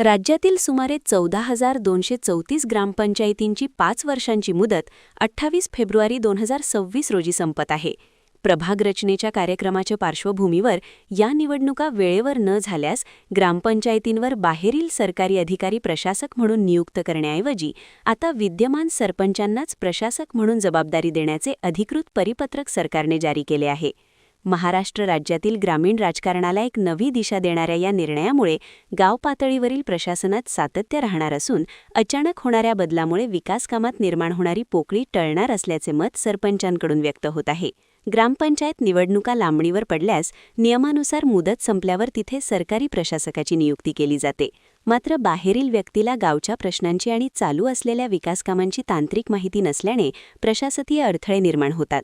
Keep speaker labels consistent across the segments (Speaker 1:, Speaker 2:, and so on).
Speaker 1: राज्यातील सुमारे 14,234 ग्रामपंचायतींची 5 वर्षांची मुदत 28 फेब्रुवारी 2026 रोजी संपत आहे. प्रभाग रचनेच्या कार्यक्रमाच्या पार्श्वभूमीवर या निवडणुका वेळेवर न झाल्यास ग्रामपंचायतींवर बाहेरील सरकारी अधिकारी प्रशासक म्हणून नियुक्त करण्याऐवजी आता विद्यमान सरपंचांनाच प्रशासक म्हणून जबाबदारी देण्याचे अधिकृत परिपत्रक सरकारने जारी केले आहे. महाराष्ट्र राज्यातील ग्रामीण राजकारणाला एक नवी दिशा देणाऱ्या या निर्णयामुळे गाव पातळीवरील प्रशासनात सातत्य राहणार असून अचानक होणाऱ्या बदलामुळे विकासकामात निर्माण होणारी पोकळी टळणार असल्याचे मत सरपंचांकडून व्यक्त होत आहे. ग्रामपंचायत निवडणुका लांबणीवर पडल्यास नियमानुसार मुदत संपल्यावर तिथे सरकारी प्रशासकाची नियुक्ती केली जाते. मात्र बाहेरील व्यक्तीला गावच्या प्रश्नांची आणि चालू असलेल्या विकासकामांची तांत्रिक माहिती नसल्याने प्रशासकीय अडथळे निर्माण होतात.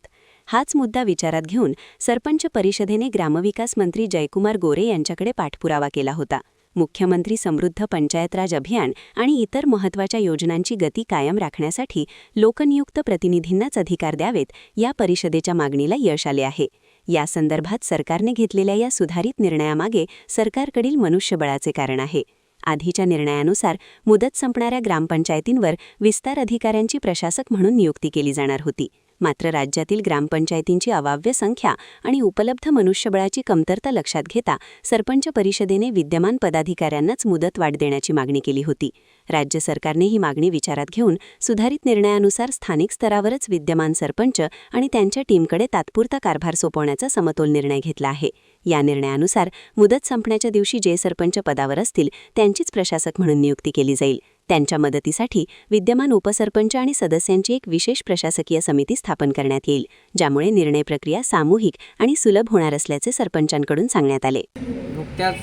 Speaker 1: हाच मुद्दा विचारात घेऊन सरपंच परिषदेने ग्रामविकास मंत्री जयकुमार गोरे यांच्याकडे पाठपुरावा केला होता. मुख्यमंत्री समृद्ध पंचायतराज अभियान आणि इतर महत्त्वाच्या योजनांची गती कायम राखण्यासाठी लोकनियुक्त प्रतिनिधींनाच अधिकार द्यावेत या परिषदेच्या मागणीला यश आले आहे. या संदर्भात सरकारने घेतलेल्या या सुधारित निर्णयामागे सरकारकडील मनुष्यबळाचे कारण आहे. आधीच्या निर्णयानुसार मुदत संपणाऱ्या ग्रामपंचायतींवर विस्तार अधिकाऱ्यांची प्रशासक म्हणून नियुक्ती केली जाणार होती. मात्र राज्यातील ग्रामपंचायतींची अवाव्य संख्या आणि उपलब्ध मनुष्यबळाची कमतरता लक्षात घेता सरपंच परिषदेने विद्यमान पदाधिकाऱ्यांनाच मुदतवाढ देण्याची मागणी केली होती. राज्य सरकारने ही मागणी विचारात घेऊन सुधारित निर्णयानुसार स्थानिक स्तरावरच विद्यमान सरपंच आणि त्यांच्या टीमकडे तात्पुरता कारभार सोपवण्याचा समतोल निर्णय घेतला आहे. या निर्णयानुसार मुदत संपण्याच्या दिवशी जे सरपंच पदावर असतील त्यांचीच प्रशासक म्हणून नियुक्ती केली जाईल. त्यांच्या मदतीसाठी विद्यमान उपसरपंच आणि सदस्यांची एक विशेष प्रशासकीय समिती स्थापन करण्यात येईल, ज्यामुळे निर्णय प्रक्रिया सामूहिक आणि सुलभ होणार असल्याचे सरपंचांकडून सांगण्यात आले.
Speaker 2: नुकत्याच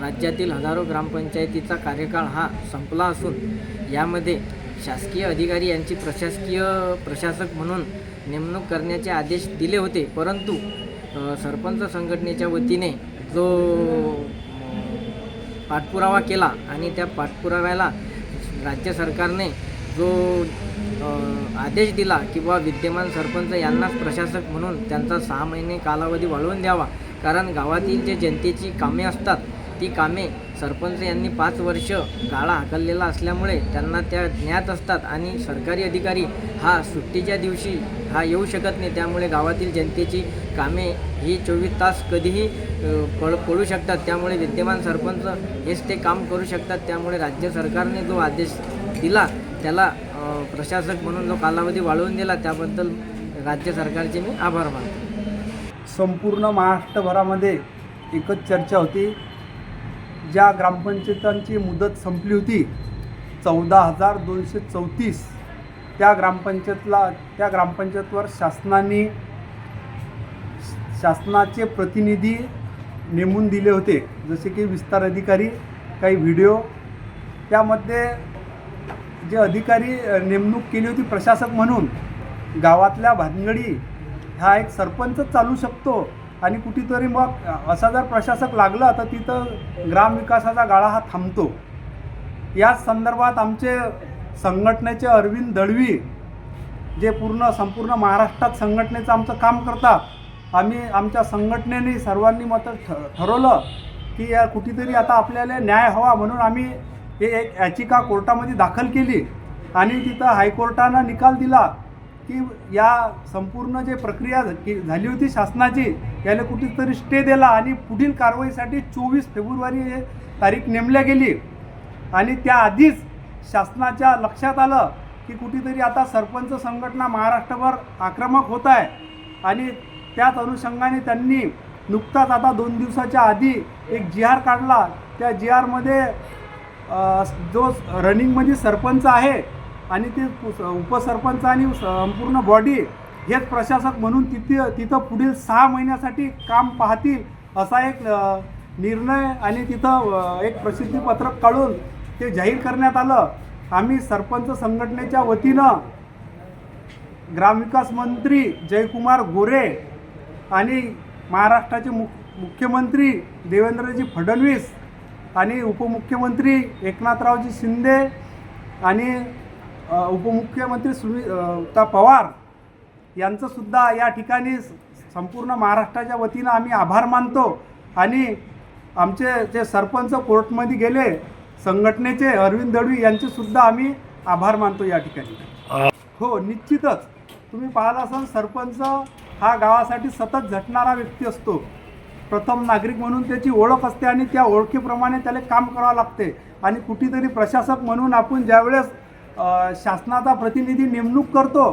Speaker 2: राज्यातील हजारो ग्रामपंचायतीचा कार्यकाळ हा संपला असून यामध्ये शासकीय अधिकारी यांची प्रशासक म्हणून नेमणूक करण्याचे आदेश दिले होते. परंतु सरपंच संघटनेच्या वतीने जो पाठपुरावा केला आणि त्या पाठपुराव्याला राज्य सरकारने जो आदेश दिला की विद्यमान सरपंच यांनाच प्रशासक म्हणून त्यांचा 6 महिने कालावधी वाढवून द्यावा, कारण गावातील जे जनतेची कामे असतात ती कामे सरपंच यांनी 5 वर्ष गाळा हाकललेला असल्यामुळे त्यांना त्या ज्ञात असतात आणि सरकारी अधिकारी हा सुट्टीच्या दिवशी हा येऊ शकत नाही. त्यामुळे गावातील जनतेची कामे ही 24 तास कधीही पडू शकतात. त्यामुळे विद्यमान सरपंच हेच ते काम करू शकतात. त्यामुळे राज्य सरकारने जो आदेश दिला त्याला प्रशासक म्हणून जो कालावधी वाढवून दिला त्याबद्दल राज्य सरकारचे मी आभार मानतो.
Speaker 3: संपूर्ण महाराष्ट्रभरामध्ये एकच चर्चा होती. ज्या ग्रामपंचायतांची मुदत संपली होती 14,234 त्या ग्रामपंचायतवर शासनाचे प्रतिनिधी नेमून दिले होते, जसे की विस्तार अधिकारी, काही व्हिडिओ. त्यामध्ये जे अधिकारी नेमणूक केली होती प्रशासक म्हणून, गावातल्या भानगडी हा एक सरपंचच चालू शकतो आणि कुठेतरी मग असा जर प्रशासक लागला तर तिथं ग्रामविकासाचा गाळा हा थांबतो. याच संदर्भात आमचे संघटनेचे अरविंद दळवी जे संपूर्ण महाराष्ट्रात संघटनेचं आमचं काम करतात, आम्ही आमच्या संघटनेने सर्वांनी ठरवलं की कुठेतरी आता आपल्याला न्याय हवा, म्हणून आम्ही एक याचिका कोर्टामध्ये दाखल केली आणि तिथं हायकोर्टानं निकाल दिला की या संपूर्ण जे प्रक्रिया झाली होती शासनाची याला कुठेतरी स्टे दिला आणि पुढील कारवाईसाठी 24 फेब्रुवारी हे तारीख नेमल्या गेली. आणि त्याआधीच शासनाच्या लक्षात आलं की कुठेतरी आता सरपंच संघटना महाराष्ट्रभर आक्रमक होत आहे आणि त्याच अनुषंगाने त्यांनी नुकताच आता 2 दिवसाच्या आधी एक GR काढला. त्या GRमध्ये जो रनिंगमध्ये सरपंच आहे आणि ते उपसरपंच आणि संपूर्ण बॉडी हेच प्रशासक म्हणून तिथं पुढील 6 महिन्यासाठी काम पाहतील असा एक निर्णय आणि तिथं एक प्रसिद्धीपत्रक काढून ते जाहीर करण्यात आलं. आम्ही सरपंच संघटनेच्या वतीनं ग्रामविकास मंत्री जयकुमार गोरे आणि महाराष्ट्राचे मुख्यमंत्री देवेंद्रजी फडणवीस आणि उपमुख्यमंत्री एकनाथरावजी शिंदे आणि उपमुख्यमंत्री सुनीता पवार यांचंसुद्धा या ठिकाणी संपूर्ण महाराष्ट्राच्या वतीनं आम्ही आभार मानतो. आणि आमचे जे सरपंच कोर्टमध्ये गेले संघटनेचे अरविंद दळवी यांचे सुद्धा आम्ही आभार मानतो या ठिकाणी. हो, निश्चितच तुम्ही पाहिला असाल, सरपंच हा गावासाठी सतत झटणारा व्यक्ती असतो. प्रथम नागरिक म्हणून त्याची ओळख असते आणि त्या ओळखीप्रमाणे त्याला काम करावं लागते. आणि कुठेतरी प्रशासक म्हणून आपण ज्यावेळेस शासनाचा प्रतिनिधी नेमणूक करतो